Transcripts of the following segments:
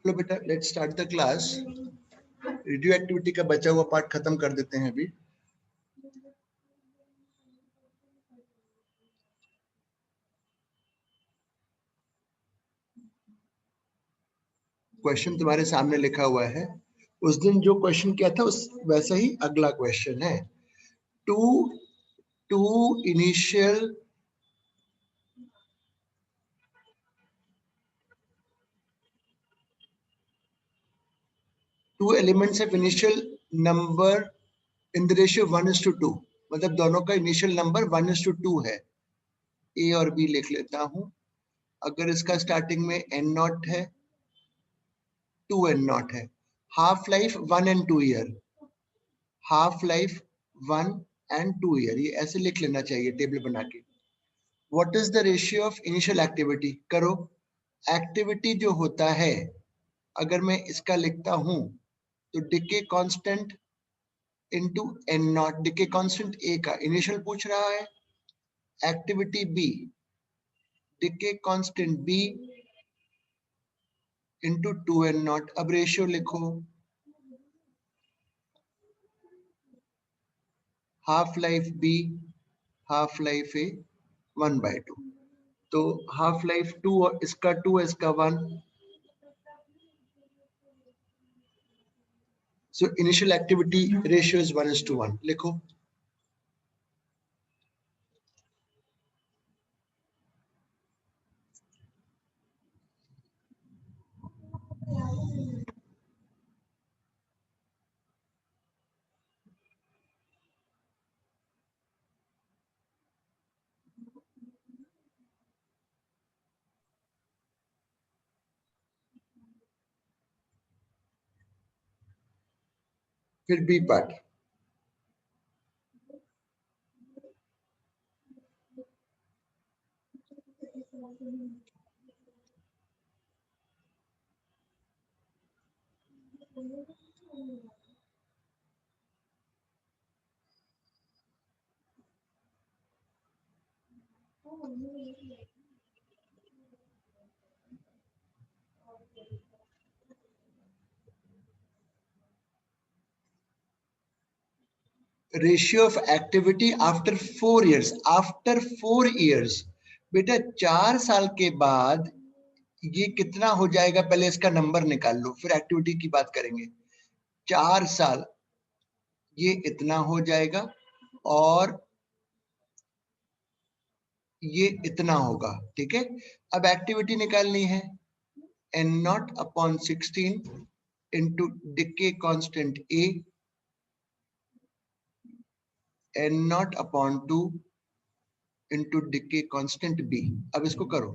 चलो बेटा, let's start the class. Radio activity का बचा हुआ पार्ट खत्म कर देते हैं अभी। क्वेश्चन तुम्हारे सामने लिखा हुआ है। उस दिन जो क्वेश्चन किया था उस वैसा ही अगला क्वेश्चन है। Two two initial two elements of initial number in the ratio 1:2, मतलब दोनों का इनिशियल नंबर 1:2 है। ए और बी लिख लेता हूं। अगर इसका स्टार्टिंग में एन नॉट है, 2n0 है, half life 1 and 2 year, half life 1 and 2 year, ये ऐसे लिख लेना चाहिए टेबल बना के। What is the ratio of initial activity? करो। एक्टिविटी जो होता है, अगर मैं इसका लिखता हूं तो decay constant into N naught, decay constant A का इनिशियल पूछ रहा है, activity B decay constant B into 2n0। अब रेशियो लिखो, half life B half life a 1/2। तो हाफ लाइफ 2 और इसका 2 इसका 1। So initial activity ratio is 1:1। लिखो। फिर B part. Ratio of activity after 4 years। After 4 years बेटा 4 साल के बाद ये कितना हो जाएगा, पहले इसका नंबर निकाल लो फिर एक्टिविटी की बात करेंगे। 4 साल ये इतना हो जाएगा और ये इतना होगा। ठीक है, अब एक्टिविटी निकालनी है। n0/16 into decay constant A, n0/2 into decay constant B। अब इसको करो।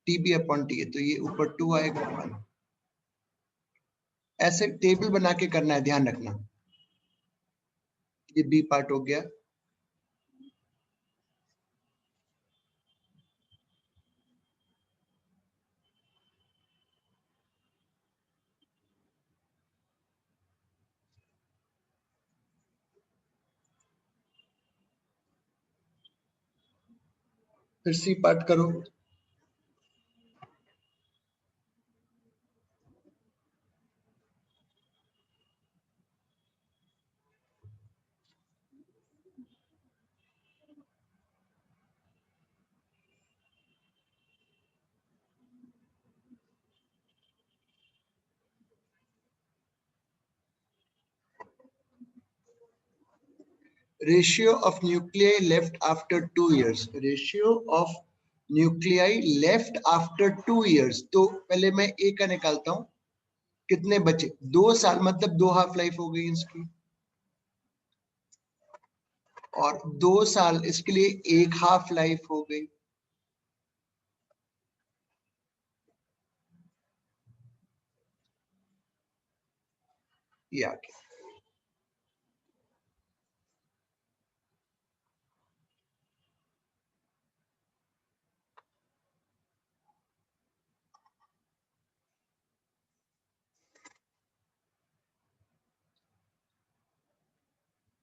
TB/T है तो ये ऊपर 2 आएगा 1। ऐसे टेबल बना के करना है, ध्यान रखना। ये बी पार्ट हो गया। फिर सी पार्ट करो। Ratio of nuclei left after 2 years। Ratio of nuclei left after 2 years। तो पहले मैं ए का निकालता हूं, कितने बचे? 2 साल, मतलब 2 हाफ लाइफ हो गई इसकी, और 2 साल इसके लिए 1 हाफ लाइफ हो गई। ये आ गया।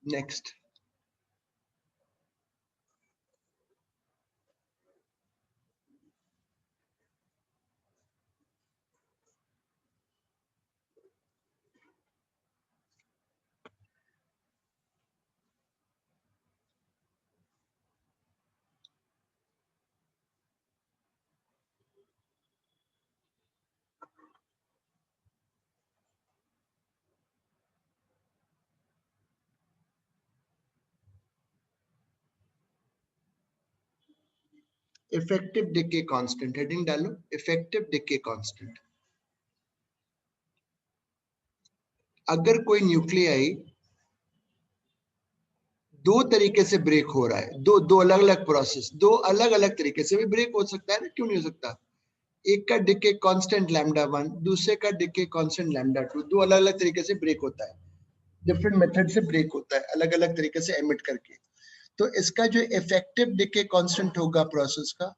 Next. Effective decay constant, heading डालो इफेक्टिव डिके कांस्टेंट। अगर कोई न्यूक्लियाई दो तरीके से ब्रेक हो रहा है, दो दो अलग अलग प्रोसेस, दो अलग अलग तरीके से भी ब्रेक हो सकता है ना, क्यों नहीं हो सकता? एक का डिके कांस्टेंट लैम्डा 1, दूसरे का डिके कांस्टेंट लैम्डा 2, दो अलग अलग तरीके से ब्रेक होता है, डिफरेंट मेथड से ब्रेक होता है, अलग अलग तरीके से एमिट करके। तो इसका जो इफेक्टिव डिके कांस्टेंट होगा प्रोसेस का,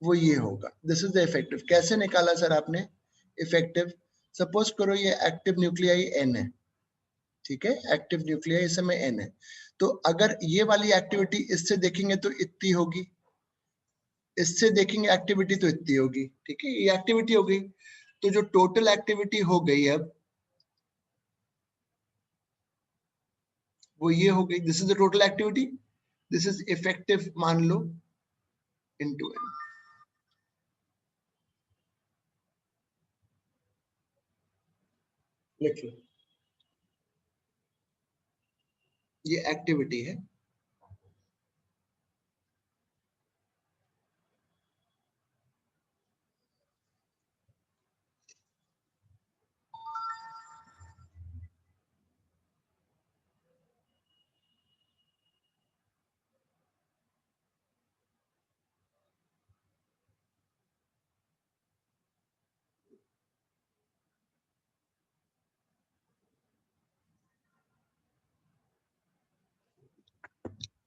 वो ये होगा, दिस इज द इफेक्टिव। कैसे निकाला सर आपने इफेक्टिव? सपोज करो ये एक्टिव न्यूक्लियाई एन है, ठीक है, एक्टिव न्यूक्लियाई इस समय एन है, तो अगर ये वाली एक्टिविटी इससे देखेंगे तो इतनी होगी, इससे देखेंगे एक्टिविटी तो इतनी होगी, ठीक है, ये एक्टिविटी हो गई। तो जो टोटल एक्टिविटी हो गई अब वो ये हो गई, this is the total activity, this is effective मान लो इनटू एन। लिख लो, ये एक्टिविटी है,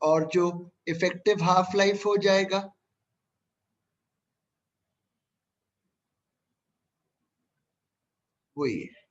और जो इफेक्टिव हाफ लाइफ हो जाएगा वही है।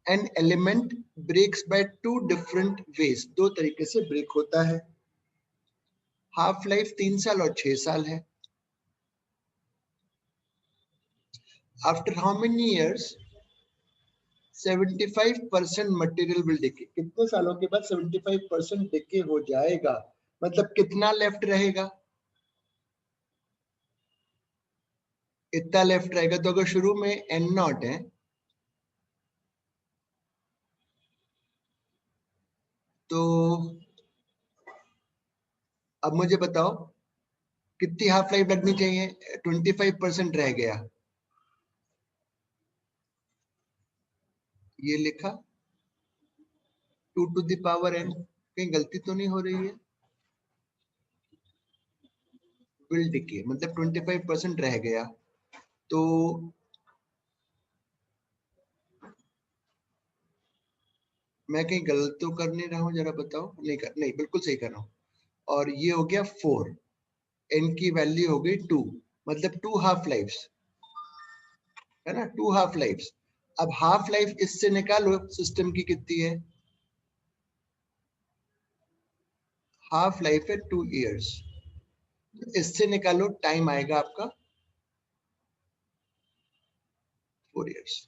An element breaks by two different ways, दो तरीके से ब्रेक होता है। हाफ लाइफ 3 साल और 6 साल है। After how many years? 75% material will decay, कितने सालों के बाद 75% डिके हो जाएगा, मतलब कितना लेफ्ट रहेगा? इतना लेफ्ट रहेगा। तो अगर शुरू में एन नॉट है तो अब मुझे बताओ कितनी हाफ लाइफ लगनी चाहिए? 25% रह गया, ये लिखा 2 to the power n, कहीं गलती तो नहीं हो रही है? विल डिके मतलब 25% रह गया, तो मैं कहीं गलत तो कर नहीं रहा हूँ? जरा बताओ। नहीं, बिल्कुल सही कर रहा हूँ। और ये हो गया 4, एन की वैल्यू हो गई 2, मतलब 2 हाफ लाइफ्स, है ना, 2 हाफ लाइफ्स। अब हाफ लाइफ इससे निकालो सिस्टम की कितनी है? हाफ लाइफ है 2 इयर्स, इससे निकालो टाइम आएगा आपका 4 इयर्स।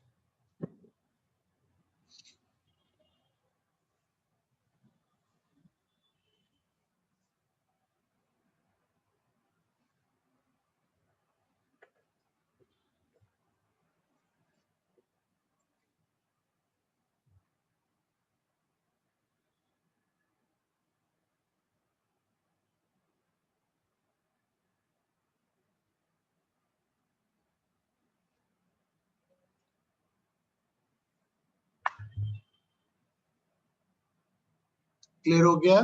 क्लियर हो गया?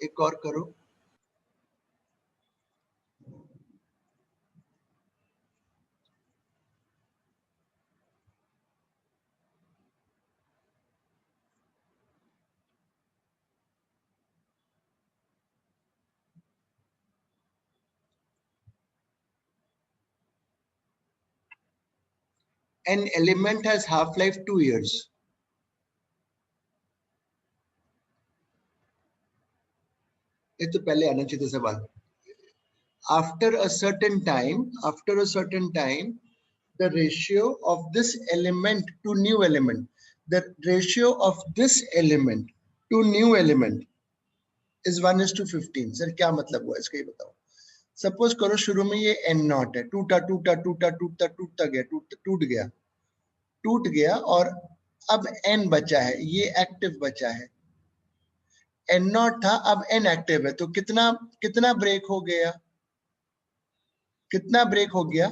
एक और करो। An element has half life 2 years. ये तो पहले आना चाहिए सवाल. After a certain time, the ratio of this element to new element, the ratio of this element to new element is 1:15. Sir क्या मतलब हुआ इसका, ये बताओ. सपोज करो शुरू में ये n नॉट है, टूटा टूटा टूटा टूटता टूटता गया, टूट गया और अब n बचा है, ये एक्टिव बचा है. n नॉट था, अब n एक्टिव है, तो कितना कितना ब्रेक हो गया, कितना ब्रेक हो गया,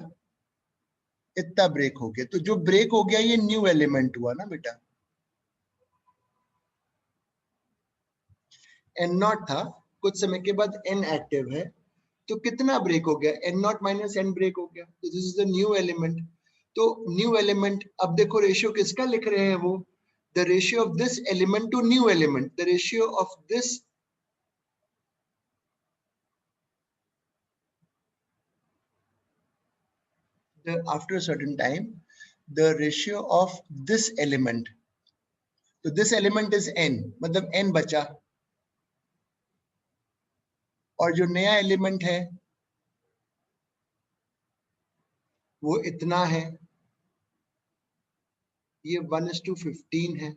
इतना ब्रेक हो गया. तो जो ब्रेक हो गया ये न्यू एलिमेंट हुआ ना बेटा. एन नॉट था, कुछ समय के बाद एन एक्टिव है, तो कितना ब्रेक हो गया, N not minus N break हो गया. तो this is the new element. तो न्यू एलिमेंट, अब देखो रेशियो किसका लिख रहे हैं वो, the ratio of this element to new element, the ratio of this after a certain time, the ratio of this element, तो दिस एलिमेंट इज n, मतलब n बचा, और जो नया एलिमेंट है वो इतना है, ये 1:15 है.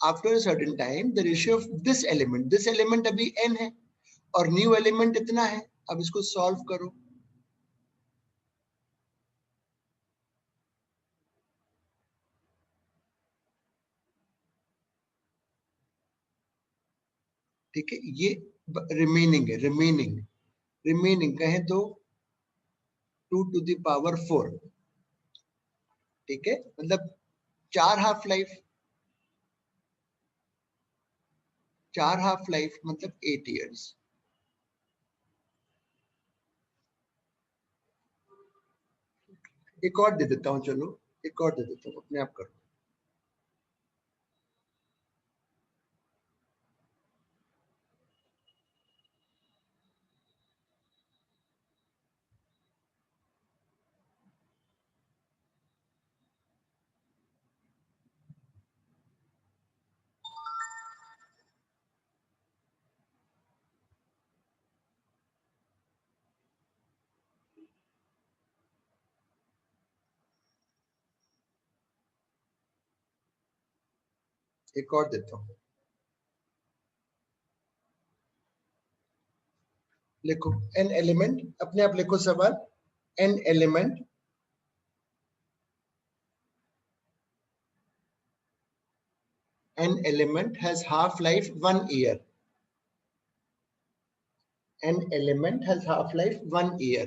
After a certain time the ratio of this element अभी n है और न्यू एलिमेंट इतना है. अब इसको सॉल्व करो. ठीक है, ये रिमेनिंग है, रिमेनिंग कहें तो 2⁴. ठीक है, मतलब 4 हाफ लाइफ मतलब 8 इयर्स. एक और दे देता हूं, चलो एक और दे देता हूं, अपने आप करो. एक और देता हूं, लिखो एन एलिमेंट, अपने आप लिखो सवाल. An element has half life 1 year. An element has half life 1 year.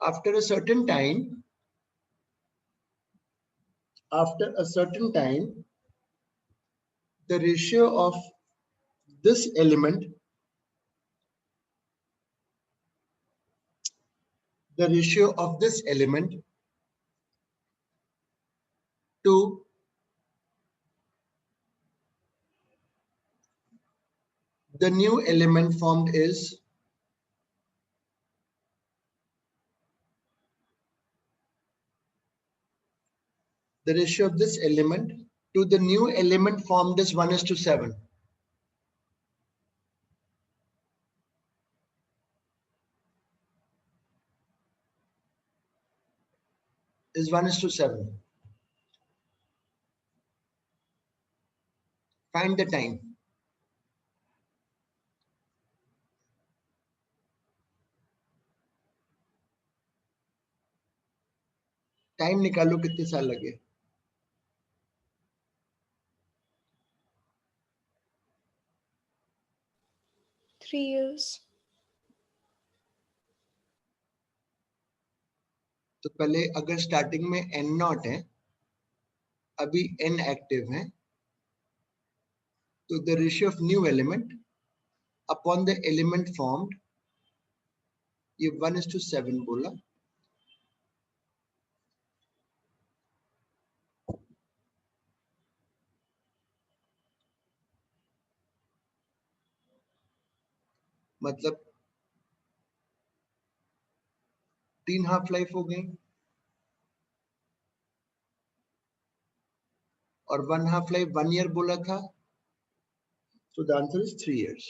After a certain time, the ratio of this element, to the new element formed is the ratio of this element to the new element formed is 1:7. Is 1:7. Find the time. Time निकालो कितने साल लगे. Three years. तो पहले अगर starting में n not है, अभी n एक्टिव है, तो the ratio of new element upon the element formed, ये 1:7 बोला. मतलब 3 हाफ लाइफ हो गई. और 1 हाफ लाइफ 1 ईयर बोला था, so the answer is 3 years.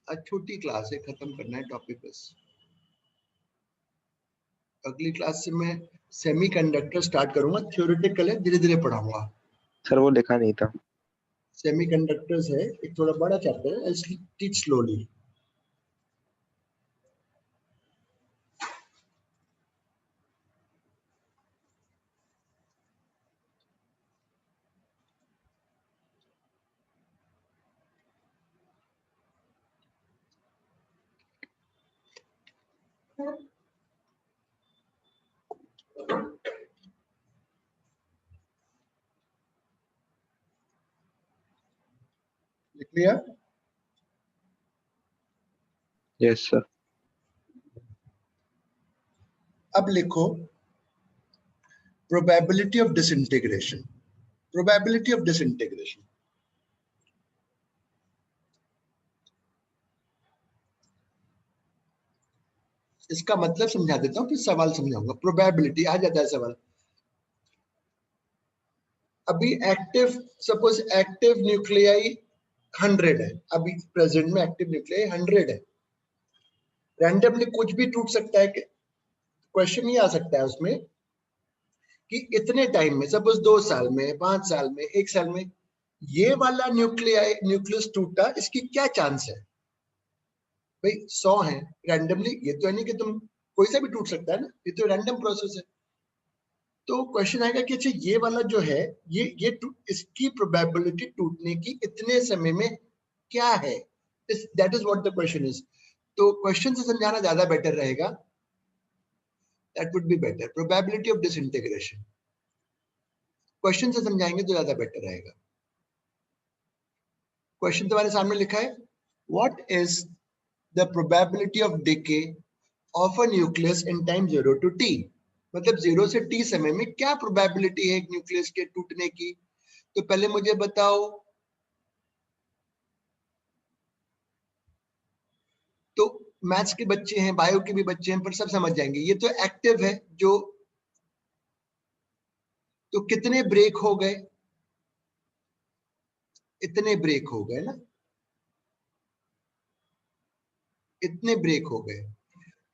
आज छोटी क्लास है, खत्म करना है टॉपिक बस। अगली क्लास से मैं सेमीकंडक्टर स्टार्ट करूंगा, थ्योरेटिकल है, धीरे धीरे पढ़ाऊंगा। सर वो लिखा नहीं था। सेमीकंडक्टर्स है, एक थोड़ा बड़ा चैप्टर है, आई टीच स्लोली। लिख लिया? Yes sir. अब लिखो probability of disintegration. Probability of disintegration, इसका मतलब समझा देता हूँ, फिर सवाल समझाऊंगा। प्रोबेबिलिटी आ जाता है सवाल। अभी एक्टिव, सपोज एक्टिव न्यूक्लियाई 100 है, अभी प्रेजेंट में एक्टिव न्यूक्लियाई 100 है। रैंडमली कुछ भी टूट सकता है। क्वेश्चन ये आ सकता है उसमें कि इतने टाइम में, सपोज 2 साल में, 5 साल में, 1 साल में, ये वाला न्यूक्लियस टूटा, इसकी क्या चांस है? भाई 100 है रैंडमली, ये तो है नहीं कि तुम कोई सा भी टूट सकता है ना, ये तो रैंडम प्रोसेस है। तो क्वेश्चन आएगा कि अच्छा ये वाला जो है, इसकी प्रोबेबिलिटी टूटने की इतने समय में क्या है? That is what the question is. तो क्वेश्चन से समझाना ज्यादा बेटर रहेगा। That would be better. Probability of disintegration question से समझाएंगे तो ज्यादा बेटर रहेगा। क्वेश्चन तुम्हारे सामने लिखा है, what is the probability of decay of a nucleus in time 0 to t। मतलब 0 से t समय में क्या प्रोबेबिलिटी है एक न्यूक्लियस के टूटने की? तो पहले मुझे बताओ, तो मैथ्स के बच्चे हैं, बायो के भी बच्चे हैं, पर सब समझ जाएंगे। ये तो एक्टिव है जो, तो कितने ब्रेक हो गए? इतने ब्रेक हो गए ना, इतने ब्रेक हो गए।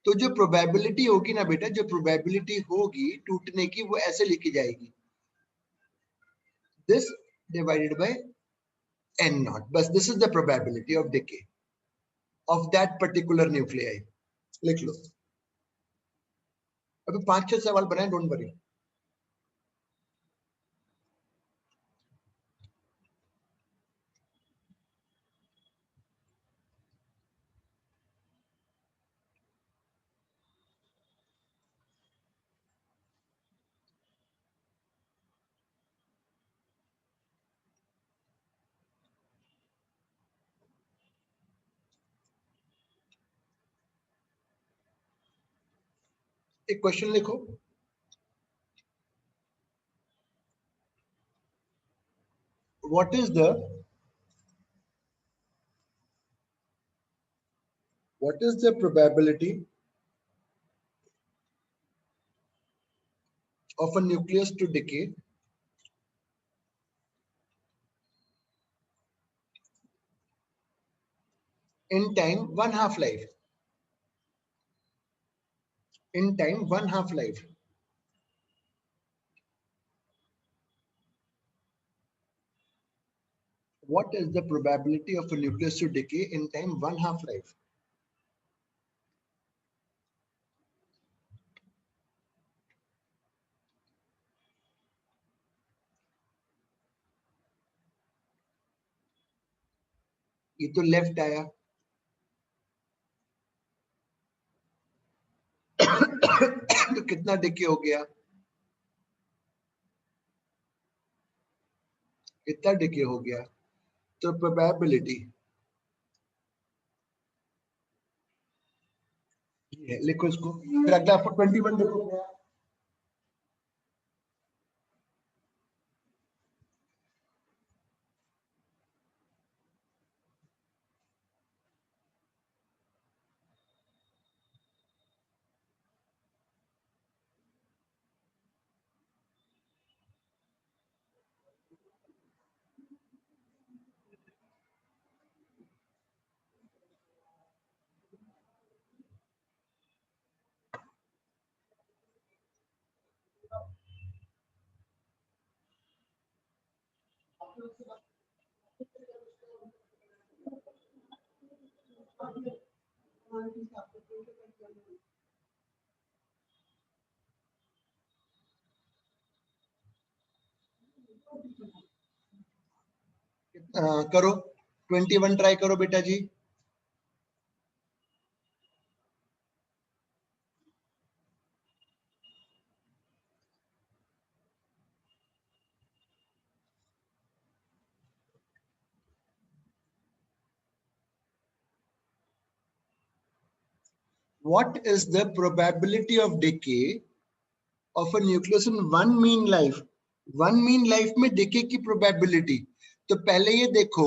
तो जो प्रोबेबिलिटी होगी ना बेटा, जो प्रोबेबिलिटी होगी टूटने की, वो ऐसे लिखी जाएगी, this divided by n naught. बस this is the probability of decay of that particular nuclei. लिख लो। अभी 5-6 सवाल बनाए, डोंट वरी। एक क्वेश्चन लिखो, what is the probability of a nucleus to decay in time 1 half life? In time 1 half life. What is the probability of a nucleus to decay in time 1 half life? ये तो left आया। तो कितना decay हो गया? कितना decay हो गया? तो प्रोबेबिलिटी ये है, लिखो इसको। फिर अगला 21 देखो। करो 21 ट्राई करो बेटा जी। What is the probability of decay of a nucleus in one mean life? One mean life में decay की probability। तो पहले ये देखो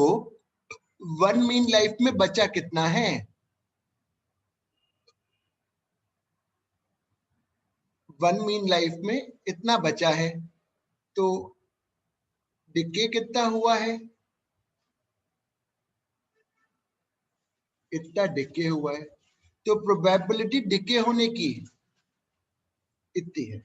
वन मीन लाइफ में बचा कितना है। वन मीन लाइफ में इतना बचा है, तो डिके कितना हुआ है, इतना डिके हुआ है, तो प्रोबेबिलिटी डिके होने की इतनी है।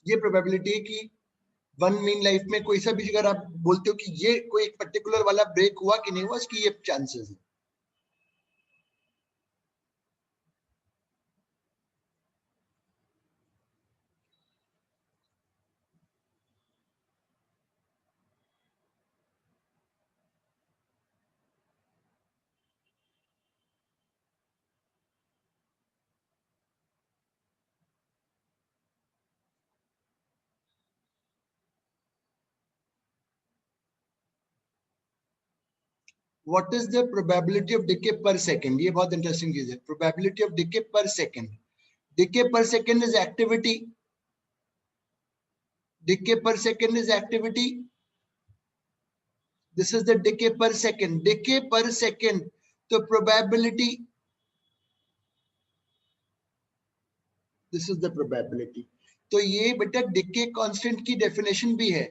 ये प्रोबेबिलिटी है कि वन मीन लाइफ में कोई सा भी अगर आप बोलते हो कि ये कोई एक पर्टिकुलर वाला ब्रेक हुआ कि नहीं हुआ, इसकी ये चांसेस है। What is the probability of decay पर सेकंड? ये बहुत इंटरेस्टिंग चीज है। प्रोबेबिलिटी ऑफ डिके पर सेकंड, डिके पर सेकंड इज एक्टिविटी, डिके पर second is activity, this is the decay पर सेकंड, डिके पर सेकंड। तो probability, this is the probability. तो ये बेटा डिके कांस्टेंट की डेफिनेशन भी है।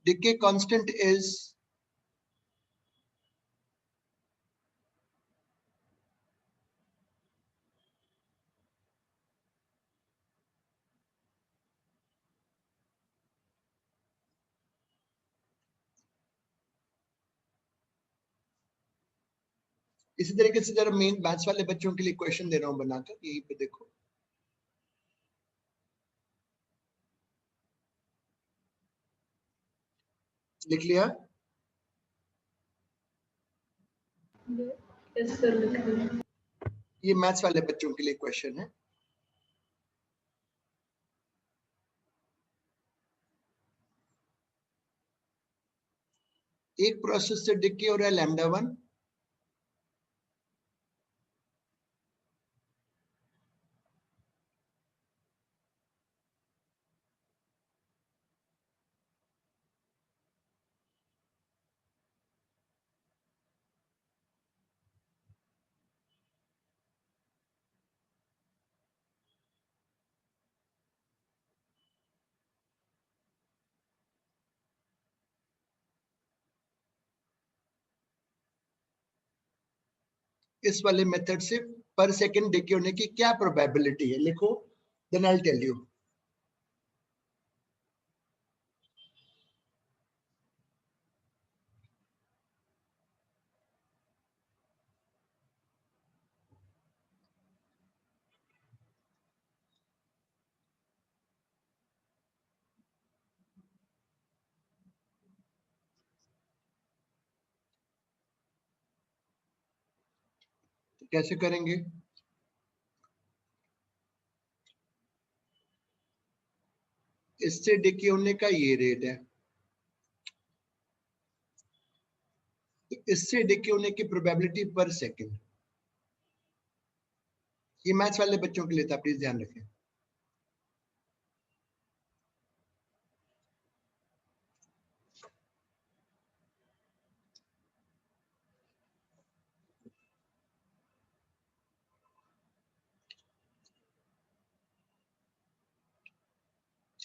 डिके कांस्टेंट इज इसी तरीके से। जरा मेन मैथ्स वाले बच्चों के लिए क्वेश्चन दे रहा हूं बनाकर, यहीं पे देखो। लिख लिया? यस सर, लिख लिया। ये मैथ्स वाले बच्चों के लिए क्वेश्चन है। एक प्रोसेस से डिके हो रहा है लैम्डा 1, इस वाले मेथड से पर सेकंड डिके होने की क्या प्रोबेबिलिटी है, लिखो, then I will tell you. तो कैसे करेंगे? इससे डिके होने का ये रेट है, तो इससे डिके होने की प्रोबेबिलिटी पर सेकंड। ये मैथ्स वाले बच्चों के लिए था, प्लीज ध्यान रखें।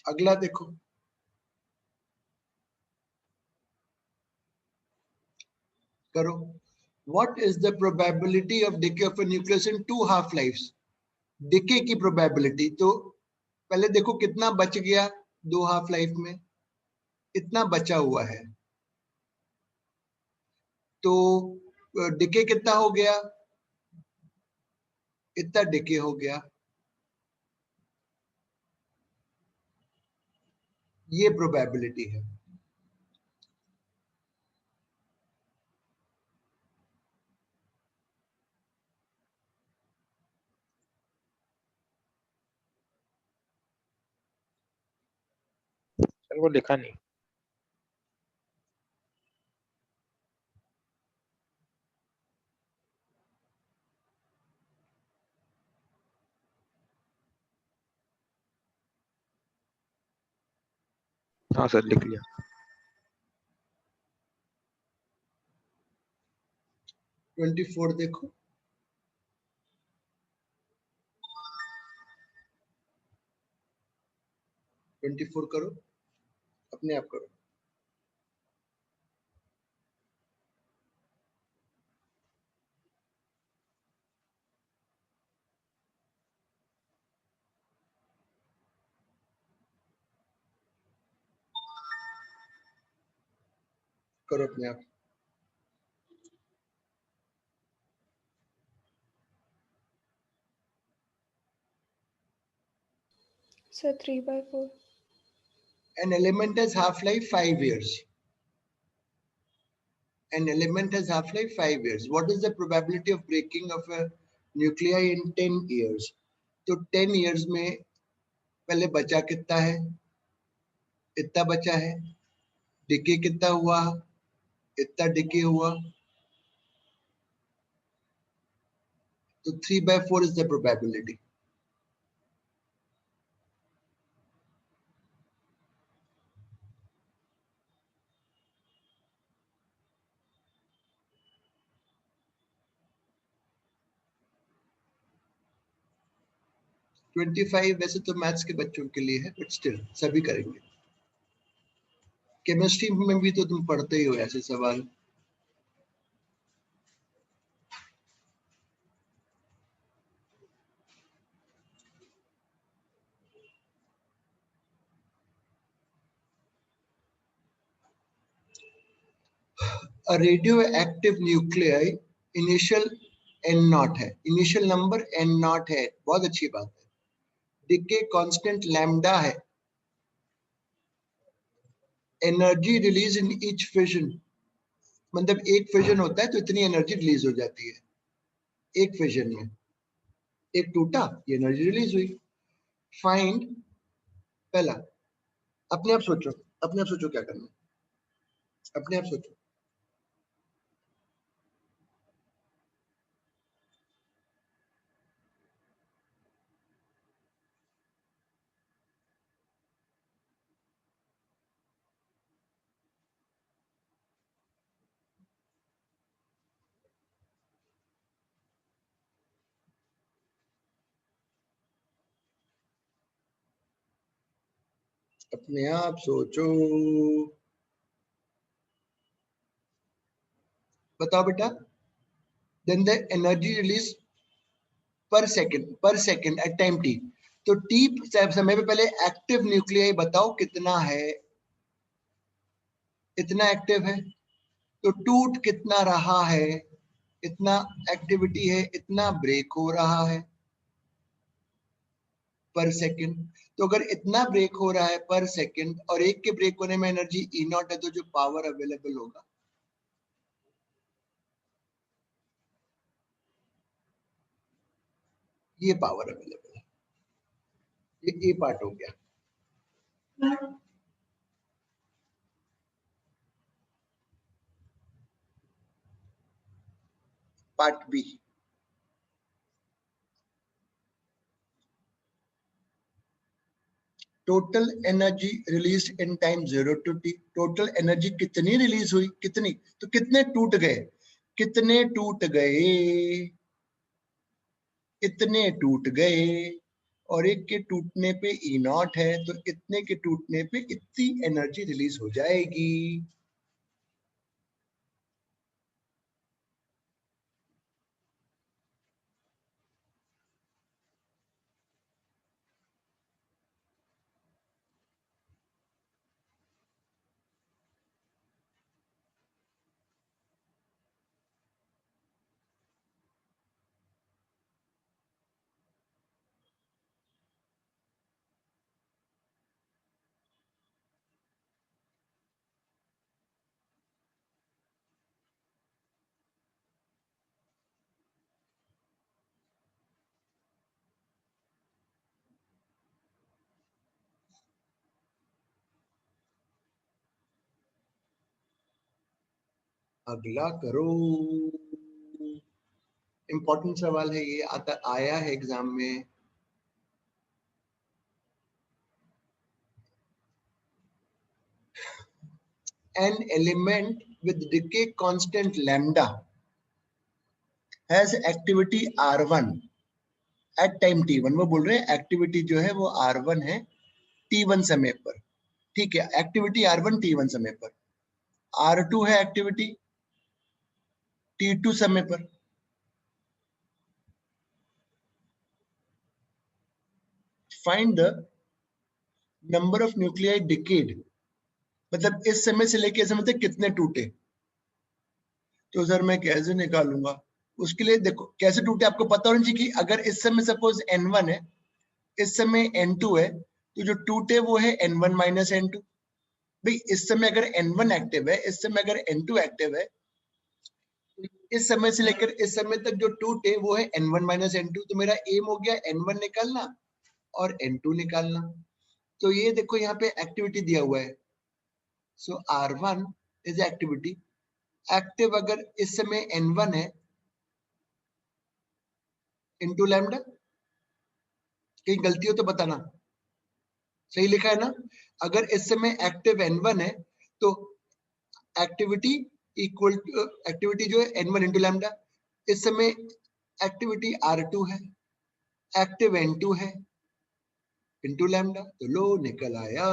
अगला देखो, करो. What is the probability of decay of a nucleus in 2 half lives? Decay की प्रोबेबिलिटी. तो पहले देखो कितना बच गया 2 हाफ लाइफ में, इतना बचा हुआ है. तो डिके कितना हो गया, इतना डिके हो गया. ये प्रोबेबिलिटी है. सर वो लिखा नहीं. हाँ सर लिख लिया. 24 देखो. 24 करो, अपने आप करो. करो अपने आप. So 3/4. An element has half-life 5 years. An element has half-life 5 years. What is the probability of breaking of a nuclei in 10 years? तो 10 years में पहले बचा कितना है, इतना बचा है. डिके कितना हुआ, इतना डिके हुआ. तो 3/4 is the probability. ट्वेंटी 25 वैसे तो मैथ्स के बच्चों के लिए है, बट स्टिल सभी करेंगे. केमिस्ट्री में भी तो तुम पढ़ते ही हो ऐसे सवाल. A radioactive nuclei initial n not है, इनिशियल नंबर n नॉट है, बहुत अच्छी बात है. डिके कांस्टेंट लैम्डा है. Energy release in each fission, मतलब एक फिजन होता है तो इतनी एनर्जी रिलीज हो जाती है एक फिजन में. एक टूटा, ये एनर्जी रिलीज हुई. फाइंड, पहला अपने आप सोचो, अपने आप सोचो क्या करना है, अपने आप सोचो. अपने आप सोचो, बताओ बेटा. देन द एनर्जी रिलीज पर सेकंड एट टाइम t. तो t समय पे पहले एक्टिव न्यूक्लियाई बताओ कितना है, इतना एक्टिव है. तो टूट कितना रहा है, इतना एक्टिविटी है, इतना ब्रेक हो रहा है पर सेकंड. तो अगर इतना ब्रेक हो रहा है पर सेकंड और एक के ब्रेक होने में एनर्जी ई नॉट है, तो जो पावर अवेलेबल होगा ये पावर अवेलेबल है. ये ए पार्ट हो गया. Part B, total energy release in time 0 to t. Total energy कितनी रिलीज हुई, कितनी, तो कितने टूट गए, कितने टूट गए, इतने टूट गए. और एक के टूटने पे ई नॉट है, तो इतने के टूटने पे इतनी एनर्जी रिलीज हो जाएगी. अगला करो। इंपॉर्टेंट सवाल है ये, आता आया है एग्जाम में। An element with decay constant lambda has activity R1 at time T1। वो बोल रहे हैं एक्टिविटी जो है वो R1 है T1 समय पर। ठीक है, एक्टिविटी R1 T1 समय पर, R2 है एक्टिविटी T2 समय पर। Find the number of nuclei decade, मतलब इस समय से लेके इस समय तक कितने टूटे। तो सर मैं कैसे निकालूंगा, उसके लिए देखो कैसे टूटे आपको पता होना चाहिए कि अगर इस समय सपोज N1 है, इस समय N2 है, तो जो टूटे वो है N1 माइनस N2। भाई इस समय अगर N1 एक्टिव है, इस समय अगर N2 एक्टिव है, इस समय से लेकर इस समय तक जो टूटे वो है N1 माइनस N2। तो मेरा एम हो गया N1 निकालना और N2 निकालना। तो ये देखो यहाँ पे एक्टिविटी दिया हुआ है, सो R1 इज एक्टिविटी एक्टिव अगर इस समय N1 है इंटू लैम्डा। कहीं गलती हो तो बताना, सही लिखा है ना। अगर इस समय एक्टिव N1 है तो एक्टिविटी इक्वल टू एक्टिविटी जो है N1 इंटू लैम्डा। इस समय एक्टिविटी R2 है, एक्टिव N2 है इंटू लैम्डा। तो लो निकल आया,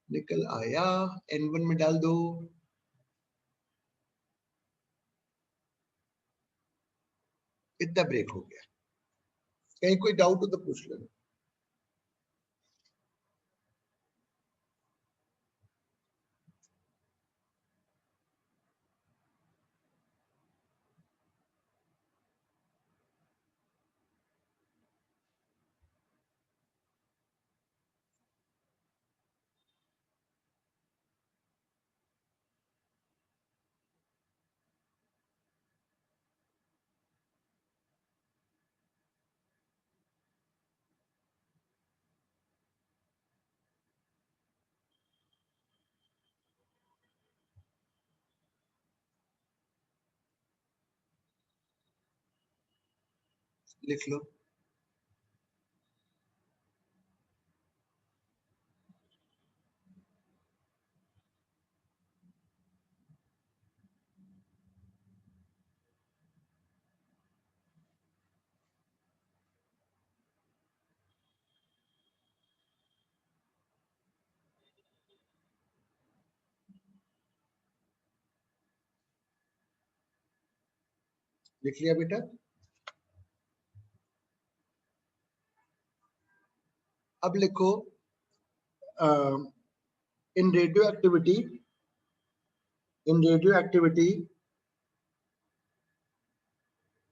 निकल आया। N1 में डाल दो, इतना ब्रेक हो गया। कहीं कोई डाउट हो तो पूछ लेना। लिख लो। लिख लिया बेटा। अब लिखो इन radio activity, in radioactivity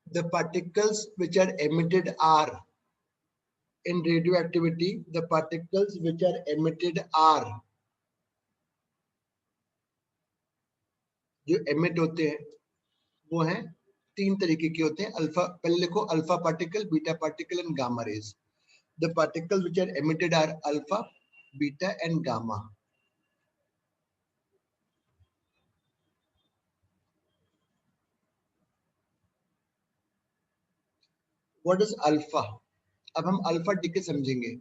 the particles which are emitted are, in radioactivity the particles which are emitted are, जो emit होते हैं वो हैं तीन तरीके के होते हैं। अल्फा, पहले लिखो alpha particle, beta particle and gamma rays. The particle which are emitted are alpha, beta and gamma. What is alpha? अब हम अल्फा डीके समझेंगे।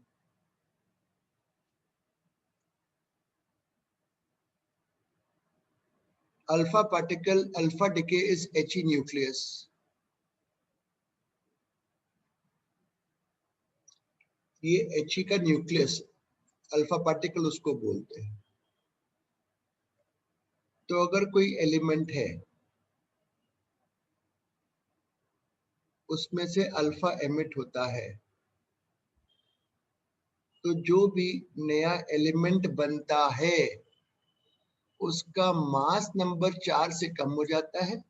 Alpha particle, alpha decay is He nucleus. ये He का nucleus, alpha particle उसको बोलते हैं। तो अगर कोई एलिमेंट है उसमें से अल्फा एमिट होता है, तो जो भी नया एलिमेंट बनता है उसका मास नंबर 4 से कम हो जाता है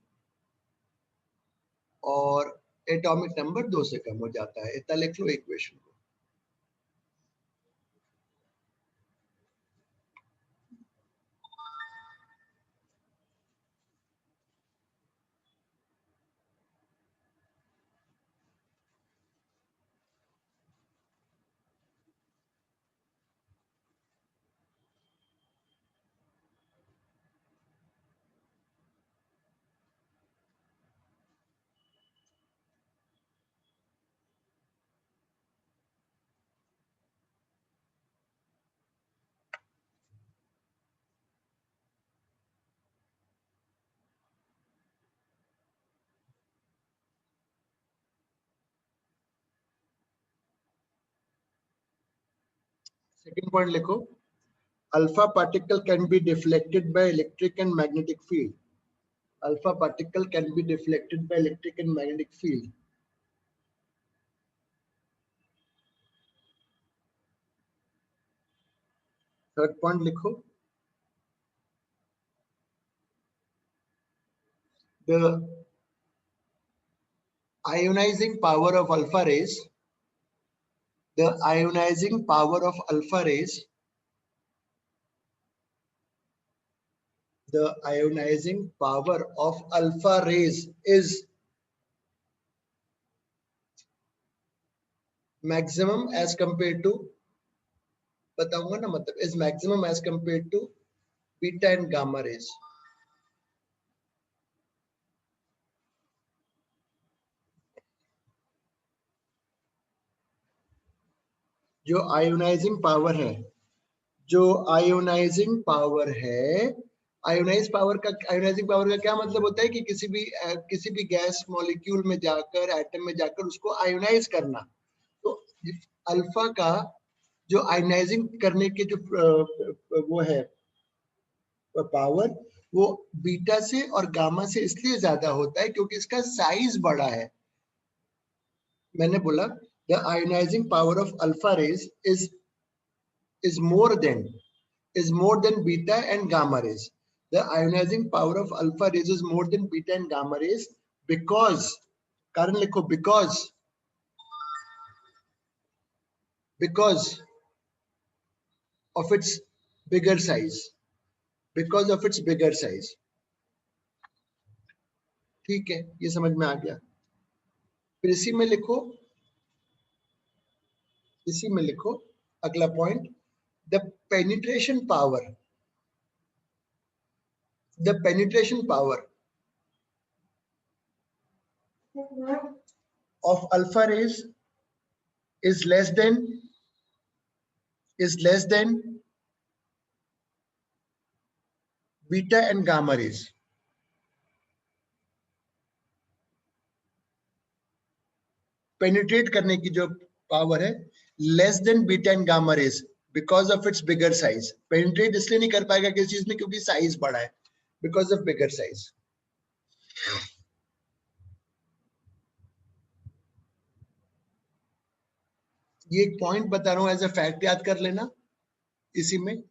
और एटॉमिक नंबर 2 से कम हो जाता है। इतना लिख लो इक्वेशन को। सेकंड पॉइंट लिखो, alpha particle can be deflected by electric and magnetic field. Alpha particle can be deflected by electric and magnetic field. Third point लिखो, the ionizing power of alpha rays, the ionizing power of alpha rays, the ionizing power of alpha rays is maximum as compared to, बताऊंगा ना, मतलब is maximum as compared to beta and gamma rays. जो ionising power है, जो ionising power है, ionising power का क्या मतलब होता है कि किसी भी गैस मॉलिक्यूल में जाकर, एटम में जाकर उसको आयोनाइज करना. तो अल्फा का जो आयोनाइजिंग करने के जो वो है पावर, वो बीटा से और गामा से इसलिए ज्यादा होता है क्योंकि इसका साइज बड़ा है. मैंने बोला the ionising power of alpha rays is more than beta and gamma rays. The ionizing power of alpha rays is more than beta and gamma rays because, कारण लिखो, because of its bigger size, because of its bigger size. ठीक है, ये समझ में आ गया. फिर इसी में लिखो अगला point, the penetration power of alpha rays is less than beta and gamma rays. Penetrate करने की जो पावर है less than beta and gamma rays because of its bigger size. Penetrate इसलिए नहीं कर पाएगा किसी चीज में क्योंकि साइज बड़ा है, बिकॉज ऑफ बिगर साइज. ये एक पॉइंट बता रहा हूं, एज अ फैक्ट याद कर लेना. इसी में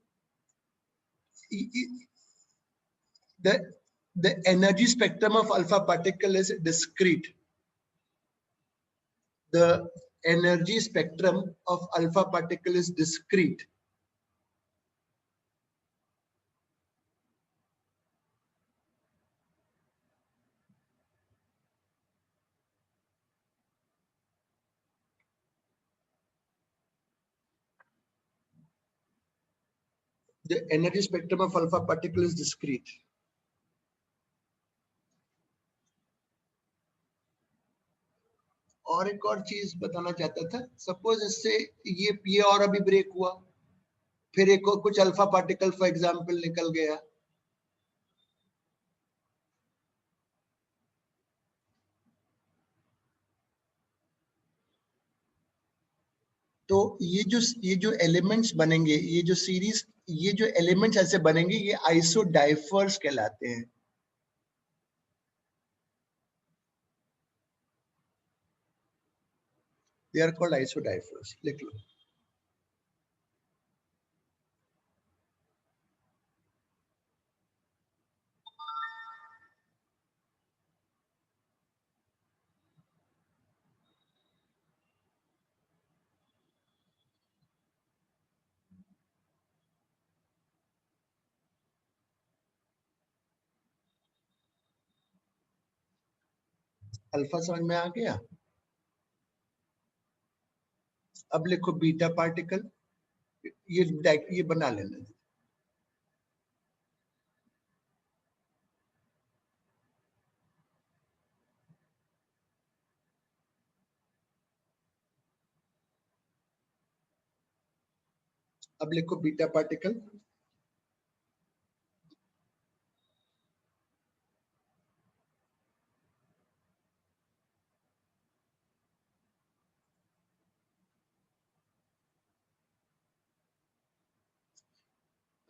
the energy spectrum of alpha particle is discrete. The energy spectrum of alpha particle is discrete. The energy spectrum of alpha particle is discrete. और एक और चीज बताना चाहता था. सपोज इससे ये और अभी ब्रेक हुआ, फिर एक और कुछ अल्फा पार्टिकल फॉर एग्जांपल निकल गया, तो ये जो एलिमेंट्स बनेंगे, ये जो सीरीज, ये जो एलिमेंट्स ऐसे बनेंगे, ये आइसोडाइफर्स कहलाते हैं. They are called isodiaphers. लिख लो. अल्फा समझ में आ गया. अब लिखो बीटा पार्टिकल. ये बना लेना. अब लिखो बीटा पार्टिकल.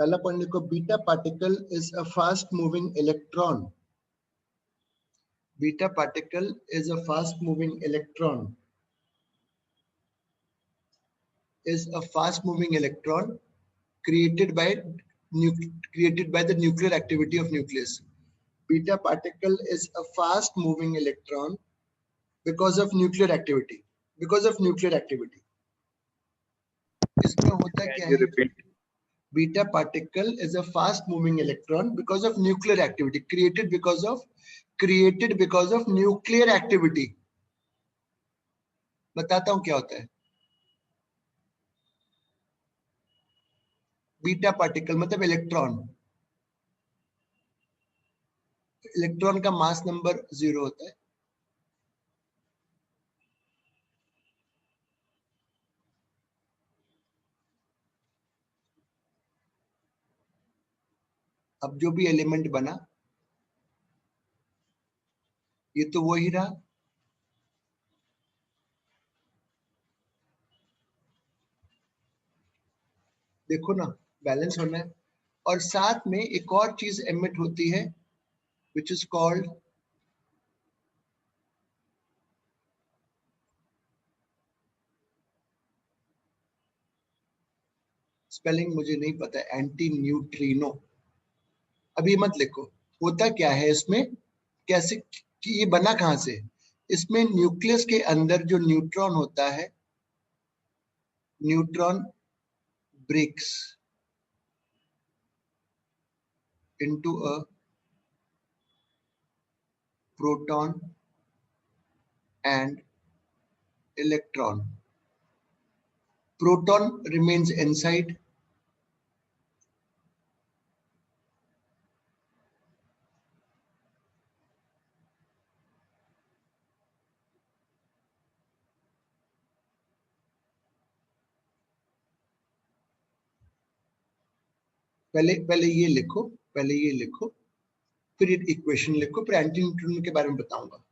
पहला पॉइंट लिखो, beta particle is a fast moving electron. Beta particle is a fast moving electron. Is a fast moving electron created by the nuclear activity of nucleus. Beta particle is a fast moving electron because of nuclear activity. Because of nuclear activity. इसमें होता क्या Can you है? repeat? Beta particle is a fast moving electron because of nuclear activity, created because of nuclear activity. बताता हूं क्या होता है. Beta particle मतलब इलेक्ट्रॉन. इलेक्ट्रॉन का मास नंबर 0 होता है. अब जो भी एलिमेंट बना, ये तो वो ही रहा. देखो ना, बैलेंस होना है. और साथ में एक और चीज एमिट होती है विच इज कॉल्ड स्पेलिंग मुझे नहीं पता, एंटी न्यूट्रिनो. अभी मत लिखो. होता क्या है इसमें, कैसे कि ये बना कहां से. इसमें न्यूक्लियस के अंदर जो न्यूट्रॉन होता है, neutron breaks into a proton and electron. Proton remains inside. पहले ये लिखो, फिर इक्वेशन लिखो, फिर एंटी न्यूट्रिनो के बारे में बताऊंगा.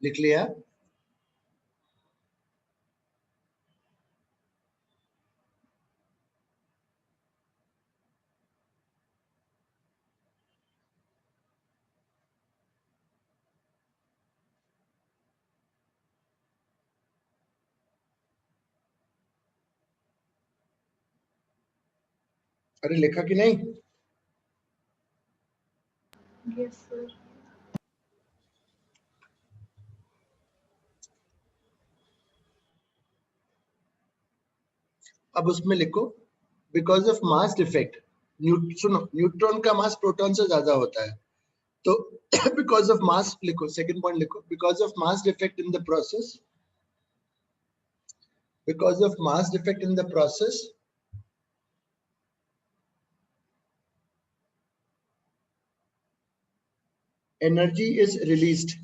लिख लिया. अरे लिखा कि नहीं? Yes, sir. अब उसमें लिखो, बिकॉज ऑफ मास डिफेक्ट. सुनो, न्यूट्रॉन का मास प्रोटॉन से ज्यादा होता है, तो बिकॉज ऑफ मास लिखो. सेकंड पॉइंट लिखो, because of mass defect in the process, because of mass defect in the process, energy is released.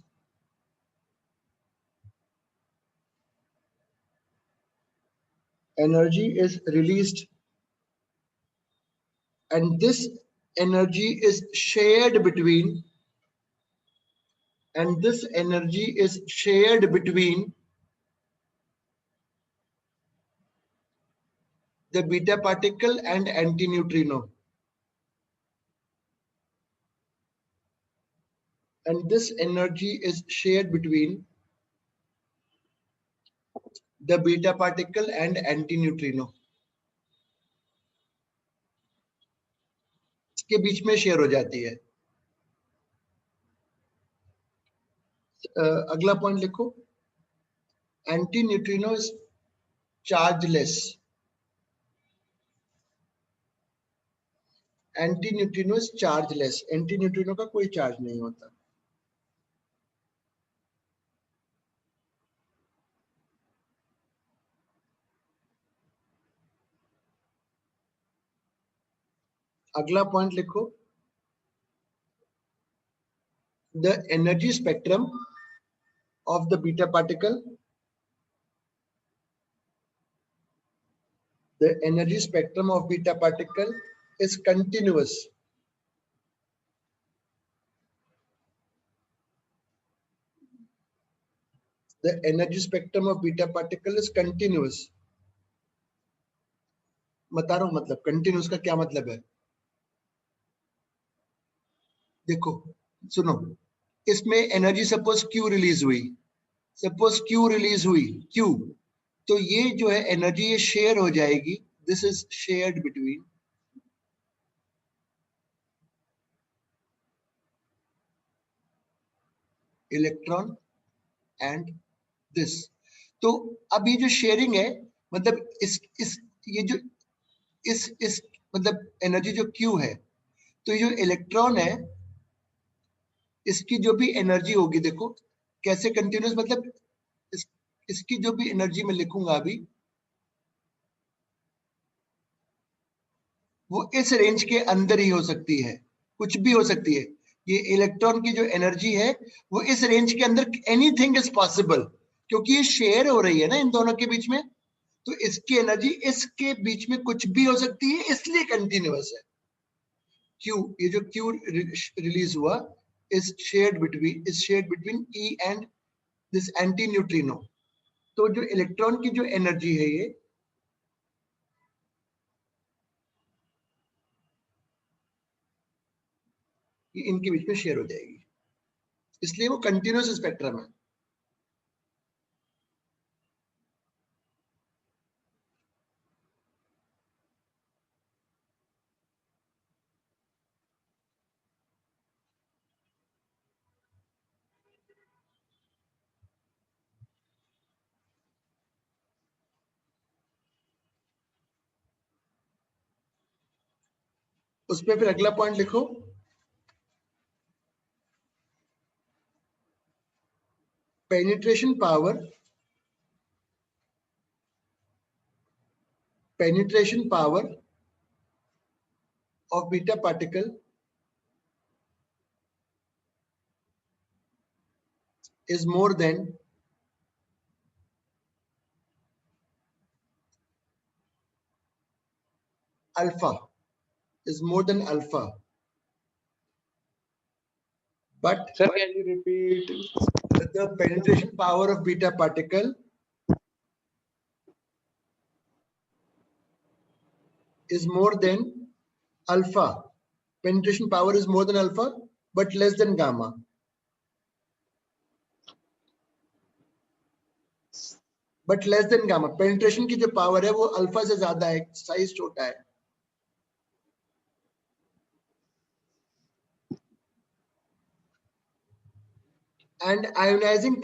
Energy is released, and this energy is shared between, the beta particle and antineutrino. and this energy is shared between the beta particle and antineutrino. के बीच में share हो जाती है. अगला point लिखो. Antineutrino is chargeless. Antineutrino is chargeless. Antineutrino का कोई charge नहीं होता. अगला पॉइंट लिखो. The energy spectrum of the beta particle. The energy spectrum of beta particle is continuous. The energy spectrum of beta particle is continuous. बता रहा हूं मतलब continuous का क्या मतलब है. देखो सुनो, इसमें एनर्जी सपोज Q रिलीज हुई. सपोज Q रिलीज हुई Q, तो ये जो है एनर्जी ये शेयर हो जाएगी. This is shared between electron and this. तो अब ये जो शेयरिंग है मतलब इस ये जो इस मतलब एनर्जी जो Q है, तो ये जो इलेक्ट्रॉन है इसकी जो भी एनर्जी होगी, देखो कैसे कंटिन्यूस, मतलब इसकी जो भी एनर्जी मैं लिखूंगा अभी, वो इस रेंज के अंदर ही हो सकती है, कुछ भी हो सकती है. ये इलेक्ट्रॉन की जो एनर्जी है वो इस रेंज के अंदर, एनीथिंग इज पॉसिबल, क्योंकि ये शेयर हो रही है ना इन दोनों के बीच में. तो इसकी एनर्जी इसके बीच में कुछ भी हो सकती है, इसलिए कंटिन्यूअस है. क्यू, ये जो क्यू रिलीज हुआ is shared between E and this anti-neutrino. तो जो इलेक्ट्रॉन की जो एनर्जी है ये इनके बीच में शेयर हो जाएगी, इसलिए वो कंटिन्यूअस स्पेक्ट्रम है. उस पर फिर अगला पॉइंट लिखो. penetration power of beta particle is more than alpha, but Sir, can you repeat? the penetration power of beta particle is more than alpha. Penetration power is more than alpha but less than gamma. But less than gamma. Penetration की जो power है वो alpha से ज्यादा है, size छोटा है. And ionizing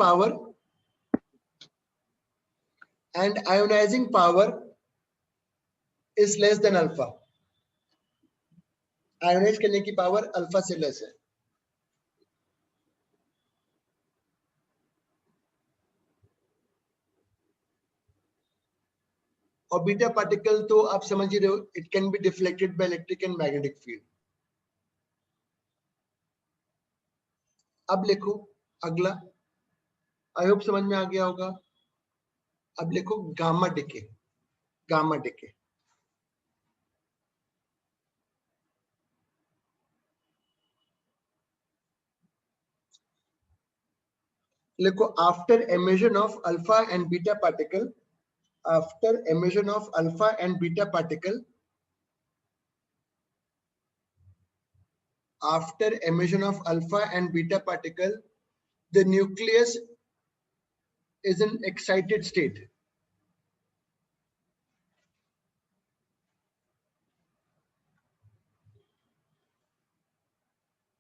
power is less than alpha. Ionise करने की पावर अल्फा से लेस है. और बीटा पार्टिकल तो आप समझ ही रहे हो, it can be deflected by electric and magnetic field. अब लिखो अगला, आई होप समझ में आ गया होगा. अब लिखो गामा डिके. लिखो after emission of alpha and beta particle, after emission of alpha and beta particle, the nucleus is in excited state.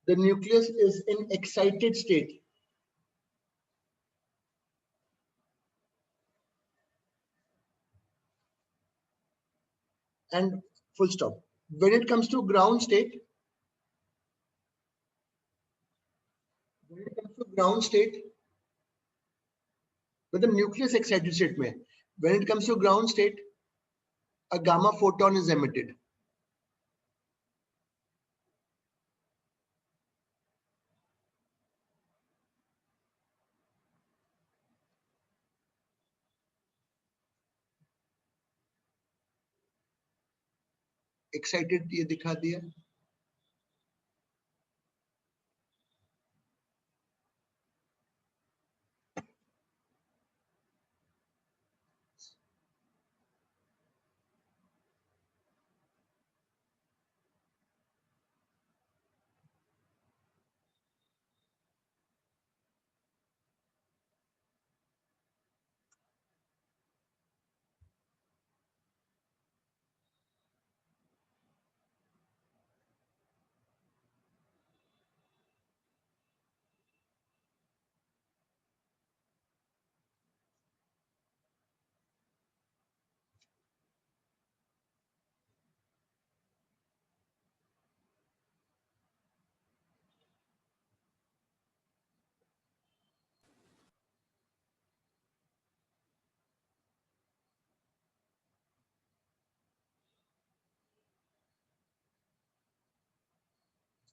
The nucleus is in excited state. And full stop. When it comes to ground state, with the nucleus excited state में, when it comes to ground state, a gamma photon is emitted. Excited ये दिखा दिया.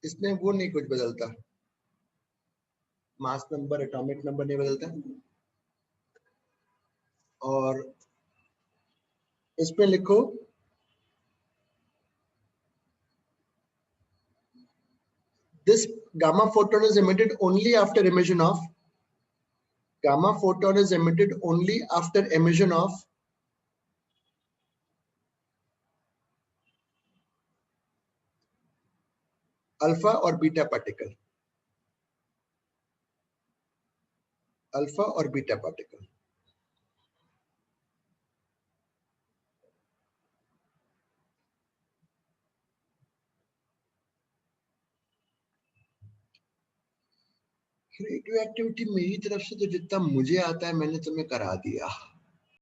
इसमें वो नहीं कुछ बदलता, mass number atomic number नहीं बदलता, और इसमें लिखो this gamma photon is emitted only after emission of alpha or beta particle. Radio activity मेरी तरफ से तो जितना मुझे आता है मैंने तुम्हें करा दिया.